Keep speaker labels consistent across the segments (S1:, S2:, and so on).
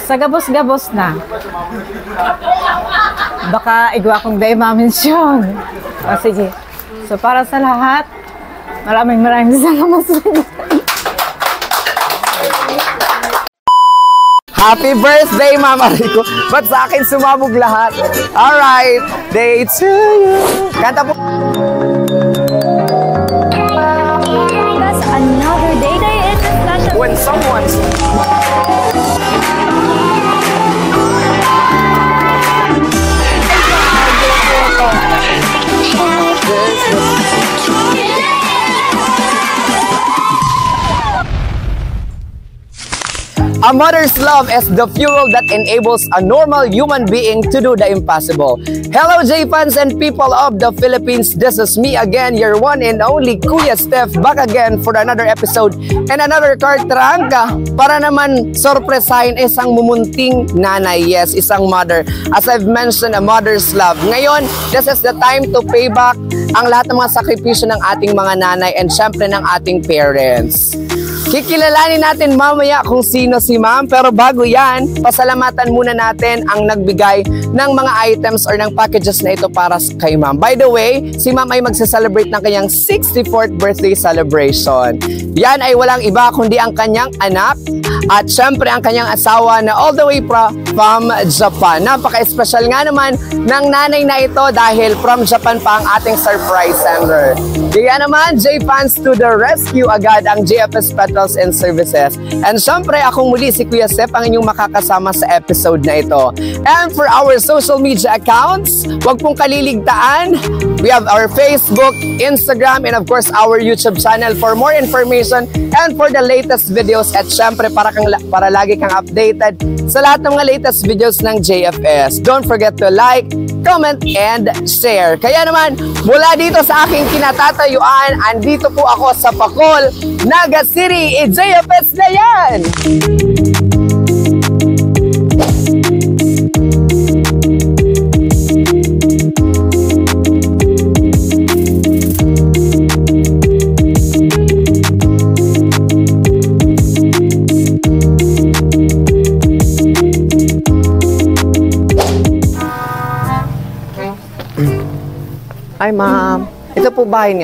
S1: Sa gabos-gabos na. Baka igwa kong day ma-mention. O sige. So para sa lahat, maraming salamat sa inyo.
S2: Happy birthday, Mama Rico! Ba't sa akin sumabog lahat? Alright, day to you! Kanta po!
S3: That's another day. Today is a special
S2: When someone's... A mother's love is the fuel that enables a normal human being to do the impossible. Hello, J-fans and people of the Philippines. This is me again, your one and only Kuya Steph, back again for another episode and another kartrangka para naman sorpresahin isang mumunting nanay. Yes, isang mother. As I've mentioned, a mother's love. Ngayon, this is the time to pay back ang lahat ng mga sakripisyo ng ating mga nanay and syempre ng ating parents. Kikilalanin natin mamaya kung sino si ma'am, pero bago yan, pasalamatan muna natin ang nagbigay ng mga items or ng packages na ito para kay ma'am. By the way, si ma'am ay magsa-celebrate ng kanyang 64th birthday celebration. Yan ay walang iba kundi ang kanyang anak at syempre ang kanyang asawa na all the way from Japan. Napaka-special nga naman ng nanay na ito dahil from Japan pa ang ating surprise sender. Kaya naman, J-fans to the rescue agad ang JFS Petals and Services. And syempre, akong muli si Kuya Sep ang inyong makakasama sa episode na ito. And for our social media accounts, huwag pong kaliligtaan. We have our Facebook, Instagram, and of course, our YouTube channel for more information and for the latest videos. At syempre, para lagi kang updated sa lahat ng mga latest videos ng JFS. Don't forget to like, comment, and share. Kaya naman, mula dito sa aking kinatatayuan, andito po ako sa Bacol, Naga City, JFS na yan! Hi, ma'am. Ito po bahay ni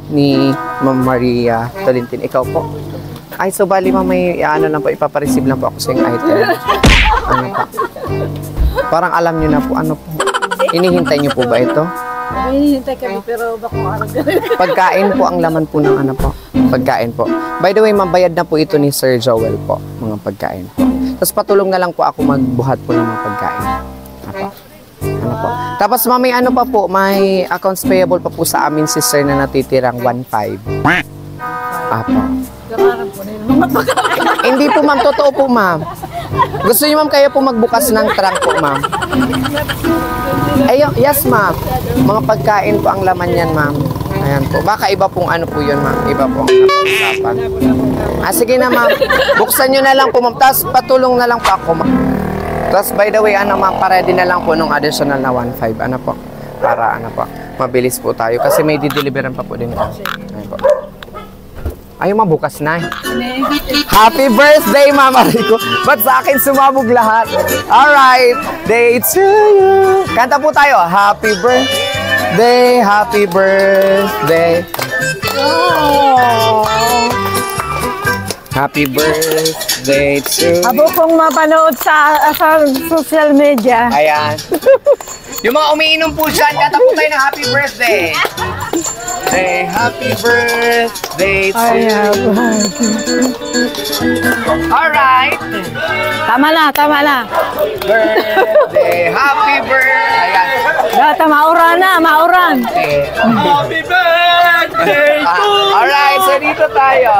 S2: ni Ma'am Maria Tolintin. Ikaw po? Ay, so bali ma'am, may lang po, ipapareceive lang po ako sa yung item. Ano po? Parang alam nyo na po, ano po? Inihintay nyo po ba ito?
S1: Hinihintay kami pero baka maarap.
S2: Pagkain po ang laman po ng ano po. Pagkain po. By the way, ma'am, bayad na po ito ni Sir Joel po, mga pagkain po. Tapos patulong na lang po ako magbuhat po ng mga pagkain. Ano po? Ano po? Tapos may ano pa po, may accounts payable pa po sa amin si Sir na natitirang 1.5. Apo. Hindi po ma'am, totoo po ma'am. Gusto niyo ma'am kayo po magbukas ng trunk po ma'am? Ay, yes ma'am. Mga pagkain po ang laman yan ma'am. Ayan po. Baka iba pong ano po yun ma'am. Iba po ang usapan. Sige na ma'am. Buksan nyo na lang po ma'am. Tapos patulong na lang po ako ma'am. Tapos by the way, ano ma'am, pa-ready na lang po nung additional na 1.5. Ano po? Para ano po, mabilis po tayo. Kasi may dideliveran pa po din ito. Ayan po. Ayaw mabukas na. Happy birthday, Mama Rico! Ba't sa akin sumabog lahat? Alright, day to you! Kanta po tayo. Happy birthday, happy birthday. Oh. Happy birthday to...
S1: Abo pong mapanood sa social media.
S2: Ayan. Yung mga umiinom po dyan, kanta po tayo ng happy birthday. Say happy birthday to you. Alright.
S1: Tama na, tama na.
S2: Birthday, happy birthday.
S1: Ayan. Mauran na, mauran.
S2: Happy birthday to you. Alright, so dito tayo.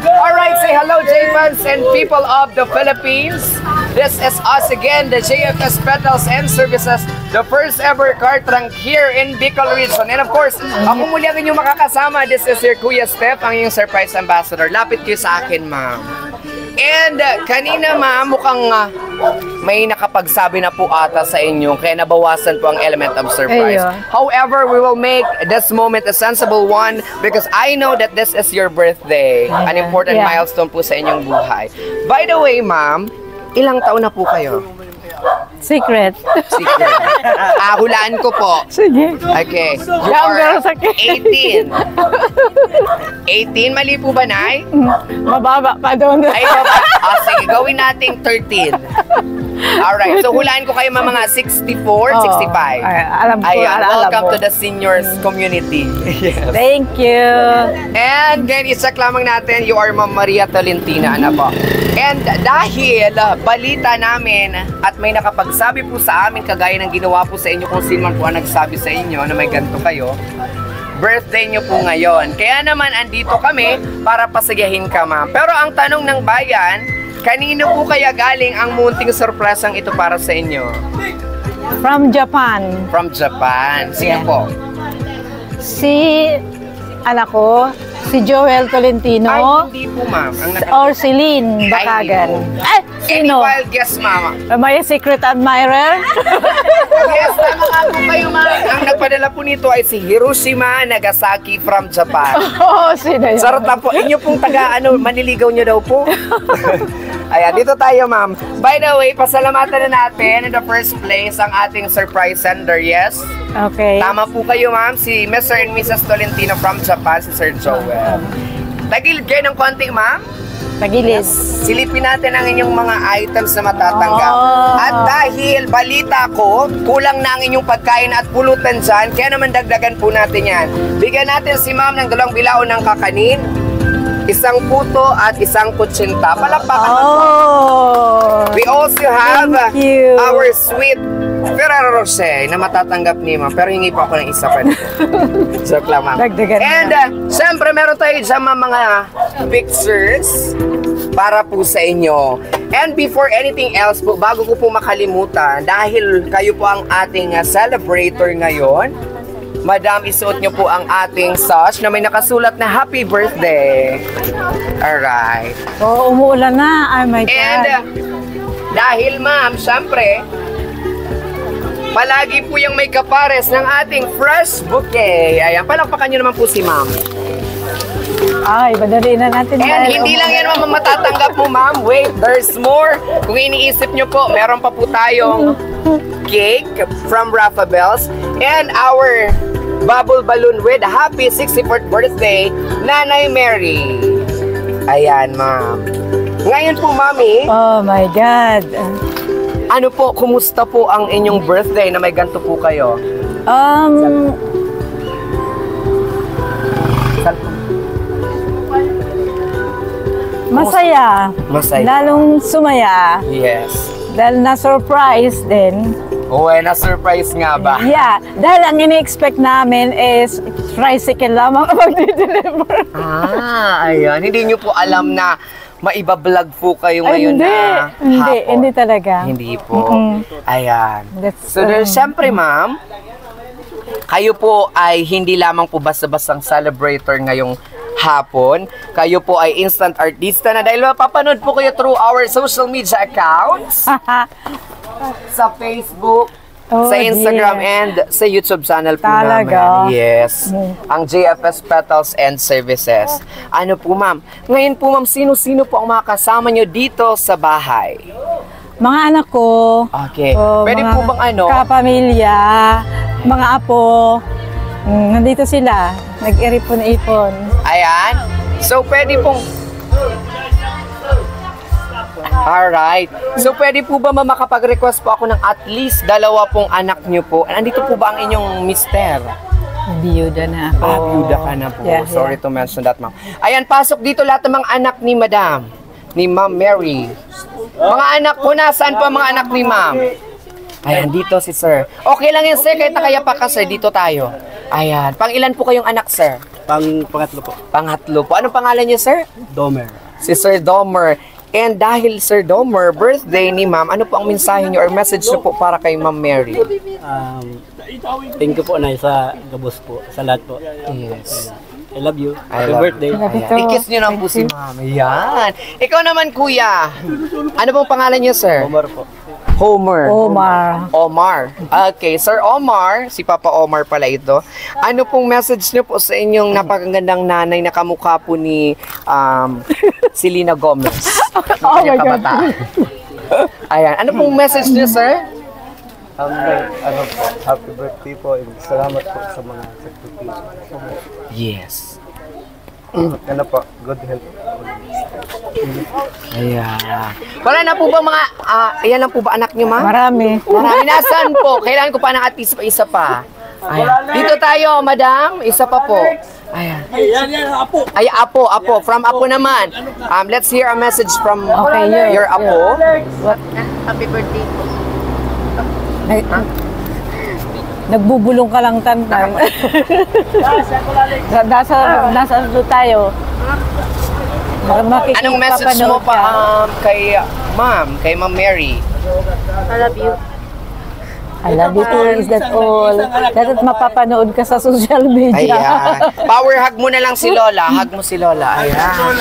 S2: Alright, say hello J-fans and people of the Philippines. This is us again, the JFS Petals and Services, the first ever car trunk here in Bicol Region. And of course, ako muli ang inyong makakasama. This is your Kuya Steph, ang inyong surprise ambassador. Lapit kayo sa akin, ma'am. And kanina, ma'am, mukhang may nakapagsabi na po ata sa inyo, kaya nabawasan po ang element of surprise.
S1: Ayun.
S2: However, we will make this moment a sensible one because I know that this is your birthday. An important
S1: Yeah.
S2: milestone po sa inyong buhay. By the way, ma'am, ilang taon na po kayo?
S1: Secret.
S2: Secret. Hulaan ko po.
S1: Sige.
S2: Okay. You
S1: Younger
S2: are
S1: sa akin.
S2: 18. 18? Mali po ba, Nay?
S1: Mababa pa doon.
S2: Ay, sige, gawin natin 13. Alright, so hulaan ko kayo mga 64, 65.
S1: Ay, alam ko,
S2: Ayan,
S1: alam
S2: welcome
S1: mo.
S2: to the seniors community. Yes.
S1: Thank you.
S2: And ngayon, isak lamang natin, you are Ma'am Maria Tolentino, ano po. And dahil balita namin at may nakapagsabi po sa amin, kagaya ng ginawa po sa inyo kung sino man po ang nagsabi sa inyo na may ganito kayo, birthday nyo po ngayon. Kaya naman, andito kami para pasigahin ka, ma'am. Pero ang tanong ng bayan, kanino po kaya galing ang munting sorpresang ito para sa inyo?
S1: From Japan.
S2: From Japan. Sino
S1: Yeah.
S2: po?
S1: Si anak ko, si Joel Tolentino.
S2: Ay, hindi po, ma'am. Ang
S1: Or si Lynn Bakagan. Ay,
S2: Any
S1: sino?
S2: wild guess, mama?
S1: May secret admirer?
S2: Yes, tama nga po kayo, ma'am. Ang nagpadala po nito ay si Hiroshima Nagasaki from Japan.
S1: Oo, sino yun?
S2: Sarot na po. Inyo pong maniligaw nyo daw po. Ayan, dito tayo, ma'am. By the way, pasalamatan na natin in the first place ang ating surprise sender, yes?
S1: Okay.
S2: Tama po kayo, ma'am. Si Mr. and Mrs. Tolentino from Japan, si Sir Joel. Tagilid kayo ng konti, ma'am.
S1: Tagilid.
S2: Silipin natin ang inyong mga items na matatanggap.
S1: Oh.
S2: At dahil balita ko, kulang na ang inyong pagkain at pulutan dyan, kaya naman dagdagan po natin yan. Bigyan natin si ma'am ng 2 bilao ng kakanin, 1 puto at 1 kutsinta. Palakpakan mo po.
S1: Oh.
S2: We also have
S1: Thank you.
S2: our sweet Ferrero Rocher na matatanggap ni ma'am. Pero hingi pa ako ng isa pa nito. Joke lang, ma'am.
S1: Dagdagan na.
S2: And syempre meron tayo dyan mga pictures para po sa inyo. And before anything else po, bago ko po makalimutan, dahil kayo po ang ating celebrator ngayon, Madam, isuot niyo po ang ating sash na may nakasulat na Happy Birthday. Alright.
S1: Oh, umuulan na. Oh my God.
S2: And dahil ma'am, syempre, palagi po yung may kapares ng ating fresh bouquet. Ayan, palakpakan nyo naman po si ma'am.
S1: Ay, madali na natin.
S2: And
S1: dahil
S2: hindi lang yan ma'am matatanggap mo, ma'am. Wait, there's more. Kung iniisip nyo po, meron pa po tayong cake from Rafa Bells and our bubble balloon with happy 64th birthday, Nanay Mary. Ayan, ma'am. Ngayon po, mami,
S1: Oh my God.
S2: ano po, kumusta po ang inyong birthday na may ganito po kayo?
S1: Masaya.
S2: Masaya.
S1: Lalong sumaya.
S2: Yes.
S1: Dahil na-surprise din.
S2: Uwe, na-surprise nga ba?
S1: Yeah. Dahil ang ini-expect namin is tricycle lamang ang magdi-deliver.
S2: Ayan. Hindi nyo po alam na maiba-vlog po kayo
S1: Ay,
S2: ngayon
S1: hindi.
S2: na
S1: Hindi,
S2: hapon.
S1: hindi talaga.
S2: Hindi po. Ayan.
S1: That's,
S2: So, syempre, ma'am, kayo po ay hindi lamang po basta-bastang celebrator ngayong hapon. Kayo po ay instant artista na dahil mapapanood po kayo through our social media accounts sa Facebook,
S1: Oh,
S2: sa Instagram,
S1: dear.
S2: and sa YouTube channel po
S1: Talaga?
S2: namin. Yes. Ang JFS Petals and Services. Ano po, ma'am? Ngayon po, ma'am, sino-sino po ang mga kasama nyo dito sa bahay?
S1: Mga anak ko.
S2: Okay. Pwede
S1: mga
S2: po bang ano?
S1: Kapamilya, mga apo. Nandito sila. Nag-ipon-ipon.
S2: Ayan. So, pwede pong... Alright. So, pwede po ba makapag-request po ako ng at least 2 pong anak nyo po? Nandito po ba ang inyong mister?
S1: Biyuda na ako.
S2: Biyuda ka na po.
S1: Yeah,
S2: Sorry to mention that, ma'am. Ayan, pasok dito lahat ng mga anak ni Madam. Ni Ma'am Mary. Mga anak po, nasaan po ang mga anak ni Ma'am? Ayan, dito si Sir. Okay lang yan, Sir. Kahit kaya pa ka, Sir. Dito tayo. Ayan. Pang ilan po kayong anak, Sir?
S4: Pangatlo po.
S2: Pangatlo po. Anong pangalan niyo, Sir?
S4: Domer.
S2: Si Sir Domer. And dahil Sir Domer, birthday ni Ma'am, ano po ang mensahe niyo or message niyo po para kay Ma'am Mary?
S4: Thank you po na sa gabos po, sa lahat po.
S2: Yes.
S4: I love you.
S2: I
S4: Happy
S2: love
S4: birthday.
S1: Love you
S2: Ayan.
S1: too.
S2: I-kiss nyo na po si
S1: Thank you.
S2: Ma'am. Ayan. Ikaw naman, kuya. Ano pong pangalan niyo, sir?
S4: Omar po.
S2: Homer.
S1: Omar.
S2: Omar. Okay, Sir Omar, si Papa Omar pala ito. Ano pong message niyo po sa inyong napakagandang nanay na kamukha po ni Selena Gomez?
S1: Oh my God.
S2: Kabataan. Ayan. Ano pong message niyo, sir?
S4: Ano po, happy birthday po and salamat po sa mga sakripisyo.
S2: Yes.
S4: Ano po, good health.
S2: Ayan. Wala na po ba mga, ayan lang po ba anak niyo, ma'am?
S1: Marami.
S2: Marami. Nasaan po? Kailangan ko pa ng at least pa isa pa. Ayan. Dito tayo, madam. Isa pa po. Ayan.
S4: Apo.
S2: Ay, Apo. From Apo naman. Let's hear a message from
S1: Okay,
S2: your Apo.
S1: Happy birthday po. Nagbubulong ka lang tantang. Nasa tayo.
S2: Anong message mo pa kay Ma'am Mary?
S3: I love you.
S1: I love you too, is that all? Dapat mapapanood ka sa social media.
S2: Ayan. Power hug mo na lang si Lola. Hug mo si Lola. Ayan.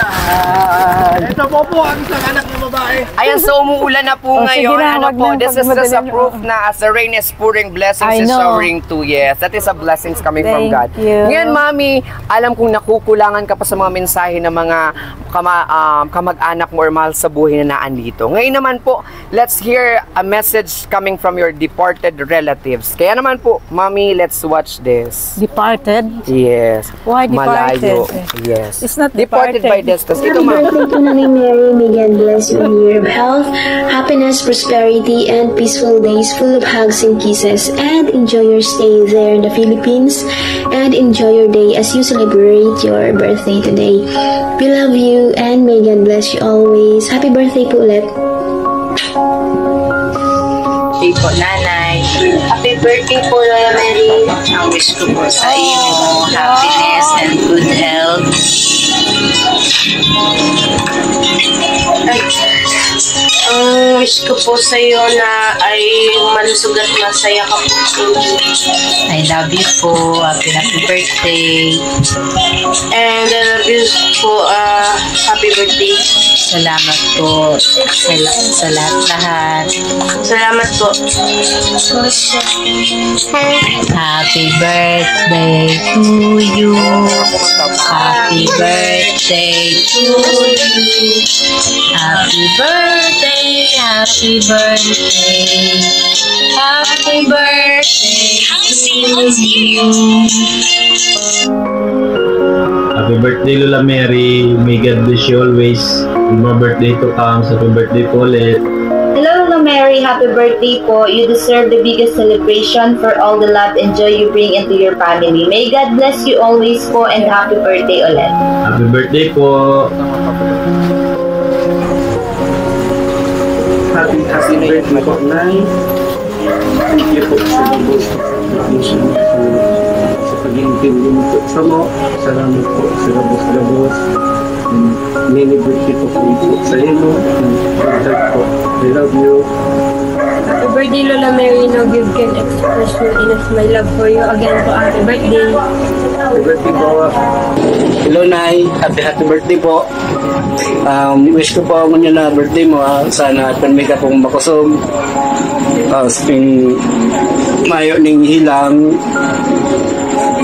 S4: Ito po ang isang anak ng babae.
S2: Ayan, so umuulan na po
S1: Oh, sige
S2: ngayon.
S1: na,
S2: Ano
S1: wag
S2: po,
S1: na,
S2: this is
S1: pag
S2: just a
S1: madali
S2: proof na as the rain is pouring, blessings
S1: I
S2: is
S1: know.
S2: showering too. Yes, that is a blessings coming from
S1: Thank
S2: God.
S1: you.
S2: Ngayon, Mami, alam kong nakukulangan ka pa sa mga mensahe ng mga kamag-anak mo or mahal sa buhay na naandito. Ngayon naman po, let's hear a message coming from your departed relatives. Kaya naman po, Mami, let's watch this.
S1: Departed?
S2: Yes.
S1: Why departed?
S2: Malayo. Yes.
S1: It's not
S2: departed by
S1: departed.
S2: distance.
S5: Happy
S2: Ito, Ma'am.
S5: birthday to Nanay Mary. May God bless you in your year of health, happiness, prosperity, and peaceful days full of hugs and kisses. And enjoy your stay there in the Philippines. And enjoy your day as you celebrate your birthday today. We love you and may God bless you always. Happy birthday po ulit.
S6: Happy po, Nanay. Happy birthday po, Lola Mary. Ang wish ko po sa iyo, happiness and good health. Ang wish ko po sa iyo na ay malusog at masaya ka po. I love you po. Happy birthday. And I love you po. Happy birthday. Salamat po sa lahat-lahat. Salamat po. Happy birthday to you. Happy birthday to you. Happy birthday, happy birthday. Happy birthday to you.
S7: Happy birthday, Lola Mary. May God bless you always. More birthday to come. Happy birthday po ulit.
S8: Hello, Lola Mary. Happy birthday po. You deserve the biggest celebration for all the love and joy you bring into your family. May God bless you always po and happy birthday ulit.
S7: Happy birthday po.
S4: Happy birthday po, Nay. Thank you po sa lubos. Sa pag-iintindi mo po sa mo. Salamat po sa labos-labos. Many birthday po sa iyo. Po. I love you.
S9: Happy birthday, Lola Mary. No give can express your enough my love for you. Again po, happy birthday.
S4: Happy birthday po.
S10: Hello, Nay. Happy birthday po. Wish ko po ako na birthday mo. Sana panmay ka pong makusog. Sping mayo ning hilang.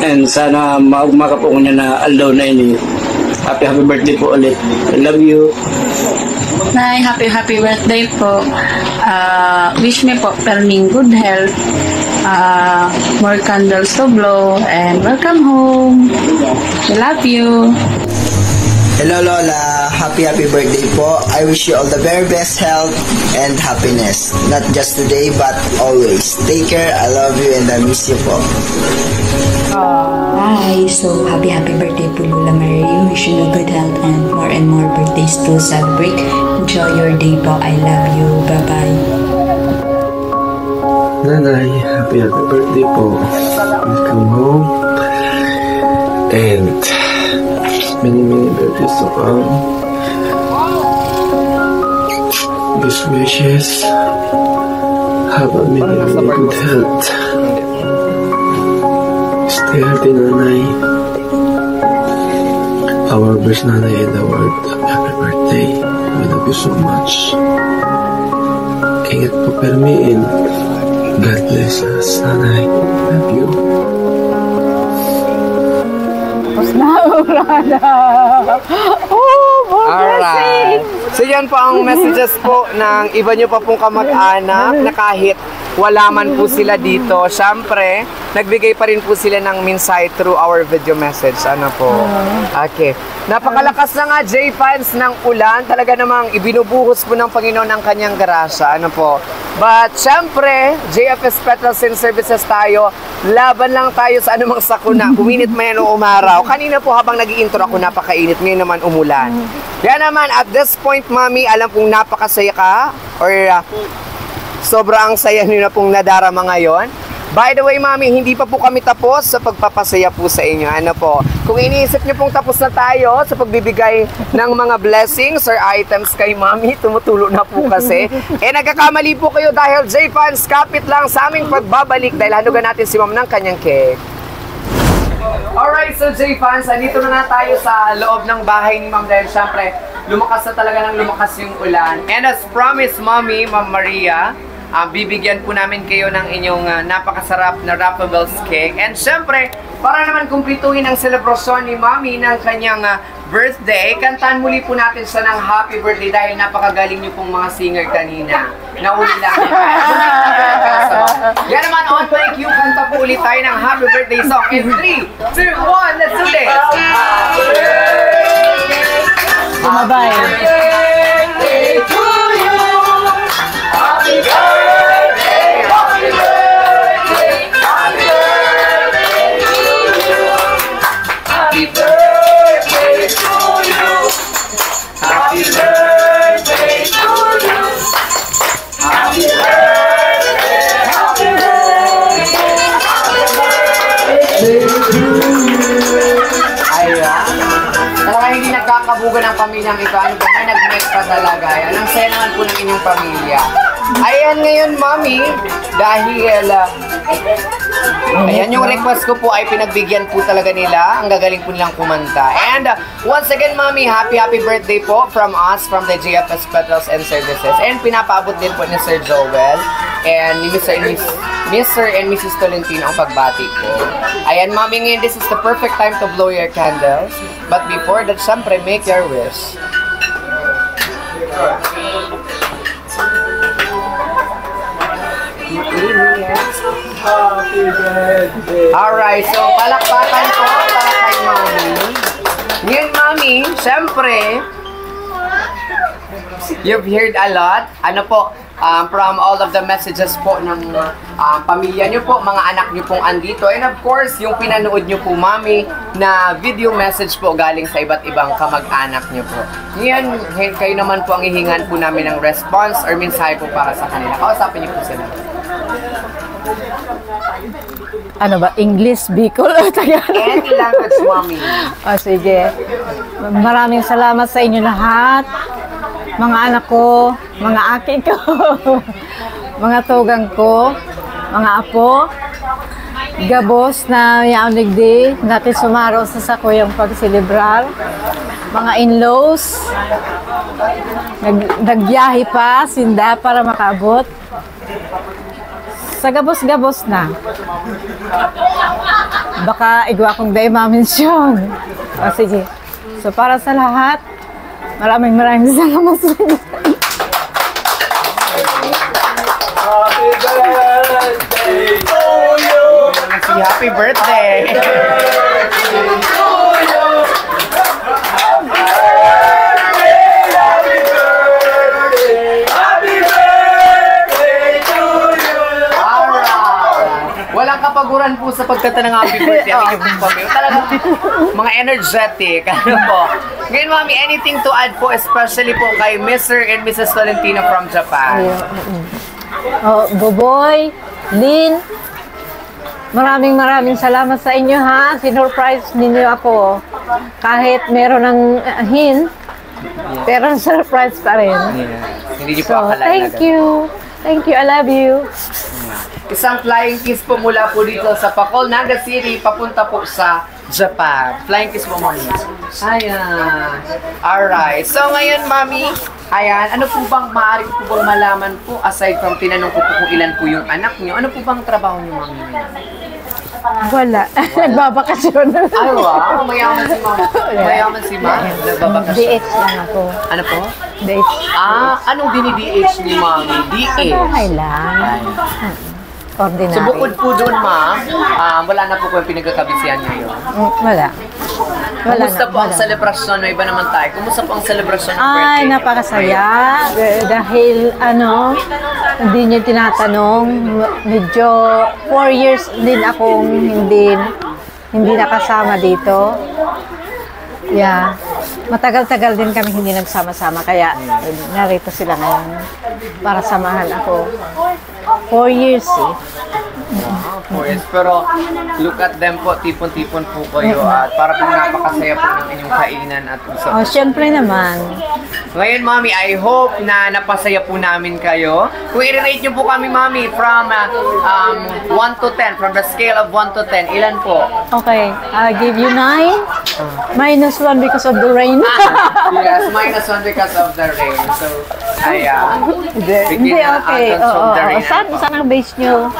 S10: And sana maugma ka po niya na aldaw na ini. Happy birthday po ulit. I love you.
S6: Nay, happy birthday po. Wish me po perming good health. More candles to blow. And welcome home. I love you.
S11: Hello Lola, happy birthday po. I wish you all the very best health and happiness. Not just today but always. Take care, I love you and I miss you po.
S12: Hi, so happy birthday po Lola Mary. Wish you good health and more birthdays to celebrate. Enjoy your day po. I love you. Bye-bye.
S4: Nanay, happy birthday po. Welcome home. And many birthdays to come. Best wishes. Have a many good health. Stay healthy, Nanay. best nanay in the world. Happy birthday. We love you so much. Ingat po, Permiin. God bless us, nanay. Love you.
S2: Alright. So yan po ang messages po ng iba nyo pa pong kamag-anak na kahit wala man po sila dito, syempre, nagbigay pa rin po sila ng mensahe through our video message. Ano po? Okay. Napakalakas na nga, J-fans, ng ulan. Talaga namang ibinubuhos po ng Panginoon ang kanyang grasya. Ano po? But, syempre, JFS Petals and Services tayo. Laban lang tayo sa anumang sakuna. Uminit man yan o umaraw. Kanina po habang nag-i-intro ako, napakainit. Ngayon naman umulan. Kaya naman, at this point, Mami, alam pong napakasaya ka. Or, sobrang saya nyo na pong nadarama ngayon. By the way, Mami, hindi pa po kami tapos sa pagpapasaya po sa inyo. Ano po? Kung iniisip nyo pong tapos na tayo sa pagbibigay ng mga blessings or items kay Mami, tumutulo na po kasi. Nagkakamali po kayo dahil J-fans, kapit lang sa aming pagbabalik dahil hanugan natin si Ma'am ng kanyang cake. Alright, so J-fans, andito na tayo sa loob ng bahay ni Ma'am dahil syempre, lumakas na talaga ng lumakas yung ulan. And as promised, Mami, Ma'am Maria, bibigyan po namin kayo ng inyong napakasarap na Raffles cake. And syempre, para naman kumplituhin ang selebrasyon ni Mami ng kanyang birthday, kantahan muli po natin siya ng happy birthday dahil napakagaling niyo pong mga singer kanina. Nauli lang niya. Yan naman, on thank you. Kanta po ulit tayo ng happy birthday song. In 3, 2, 1, let's do this! Happy birthday!
S1: Bumabay.
S2: Happy birthday to you! Happy birthday! Happy birthday! Happy birthday to you! Happy birthday to you! Happy birthday to you! Happy birthday! Happy birthday! Happy birthday to you! Ayan. Talaga hindi nagkakabugan ng pamilyang ito. Ano ba? Nag-met pa talaga. Yan. Ang saya naman po ng inyong pamilya. Ayan ngayon, Mami, dahil ayan yung request ko po ay pinagbigyan po talaga nila. Ang gagaling po nilang kumanta. And once again, Mami, happy birthday po from us, from the JFS Petals and Services. And pinapaabot din po ni Sir Joel and ni Mr. and Mrs. Tolentino ang pagbati ko. Ayan, Mami, ngayon this is the perfect time to blow your candles. But before that, syempre, make your wish. Alright, so palakpakan ko para kay Mami. Ngayon, Mami, syempre, you've heard a lot. Ano po, from all of the messages po ng pamilya nyo po, mga anak nyo pong andito. And of course, yung pinanood nyo po, Mami, na video message po galing sa iba't ibang kamag-anak nyo po. Ngayon, kayo naman po ang hihingan po namin ng response or mensahe po para sa kanila. Kausapin nyo po sila.
S1: Ano ba? English, Bicol, o Tagalog?
S2: Any language, Mami.
S1: O, sige. Maraming salamat sa inyo lahat. Mga anak ko, mga aking ko, mga tugang ko, mga apo, gabos na yaunig di, natin sumaro sa sakuyang pagsilibrar, mga in-laws, nagbiyahe pa, sinda para makaabot. Sa gabos-gabos na. Baka igwa kong day mamensyon. O sige. So para sa lahat, maraming salamat sa inyo.
S2: Happy birthday to you! Happy birthday! Happy birthday to you! Walang kapaguran po sa pagkanta ng happy birthday ang inyong pamilya. Talagang mga energetic. Ano po? Ngayon, Mami, anything to add po, especially po kay Mr. and Mrs. Tolentino from Japan?
S1: Boboy, Lynn, maraming salamat sa inyo ha. Sinurprise ninyo ako. Kahit meron ng hint, pero surprise pa rin.
S2: Hindi niyo po akalain.
S1: Thank you. Thank you. I love you.
S2: Isang flying kiss po mula po dito sa Pacol, Naga City, papunta po sa Japan. Flying kiss mo, Mami. Ayan. Alright. So, ngayon, Mami, ayan, ano po bang maaari po bang malaman po, aside from tinanong ko po kung ilan po yung anak niyo, ano po bang trabaho niyo, Mami?
S1: Wala. Nagbabakasyon.
S2: Ay, wow. Mayaman si Mami. Mayaman si Mami. Nagbabakasyon.
S1: DH lang ako.
S2: Ano po?
S1: DH.
S2: Anong dini-DH ni Mami? DH.
S1: Okay lang. Ordinary.
S2: So, bukod po doon, Ma'am, wala na po po yung pinagkakabisihan ngayon.
S1: Wala.
S2: Kumusta po ang selebrasyon? May iba naman tayo. Kumusta po ang selebrasyon ng birthday?
S1: Ay, napakasaya. Dahil, hindi niyo tinatanong. Medyo 4 years din akong hindi nakasama dito. Yeah. Matagal-tagal din kami hindi nagsama-sama. Kaya, narito sila ngayon para samahan ako. 4 years eh.
S2: Wow, 4 years. Pero look at them po, tipon-tipon po kayo at para po napakasaya po ng inyong kainan at usap.
S1: Oh, syempre naman.
S2: Ngayon, Mami, I hope na napasaya po namin kayo. Kung i-rate nyo po kami, Mami, from 1 to 10, from the scale of 1 to 10, ilan po?
S1: Okay, I'll give you 9. Minus 1 because of the rain.
S2: Yes, minus 1 because of the rain. So, ayan.
S1: Hindi, okay. Saan ang base nyo?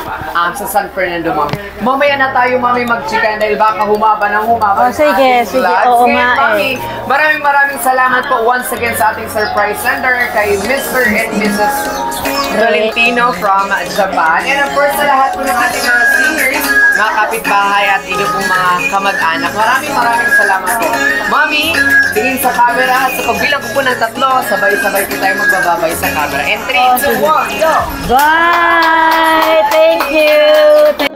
S2: Sa San Fernando, Mami. Mamaya na tayo, Mami, mag-chicken dahil baka humaba ng humaba.
S1: Oh, sige, sige. Oo nga
S2: Mami, maraming salamat po once again sa ating surprise sender kay Mr. and Mrs. Valentino from Japan. And of course, sa lahat po ng ating mga seniors, mga kapitbahay at inyong pong mga kamag-anak. Maraming salamat po. Mami, tingin sa camera at sa pagbilang ko po ng 3, sabay-sabay po tayo magbababay sa camera. And 3, 2, 1, go!
S1: Bye! Thank you!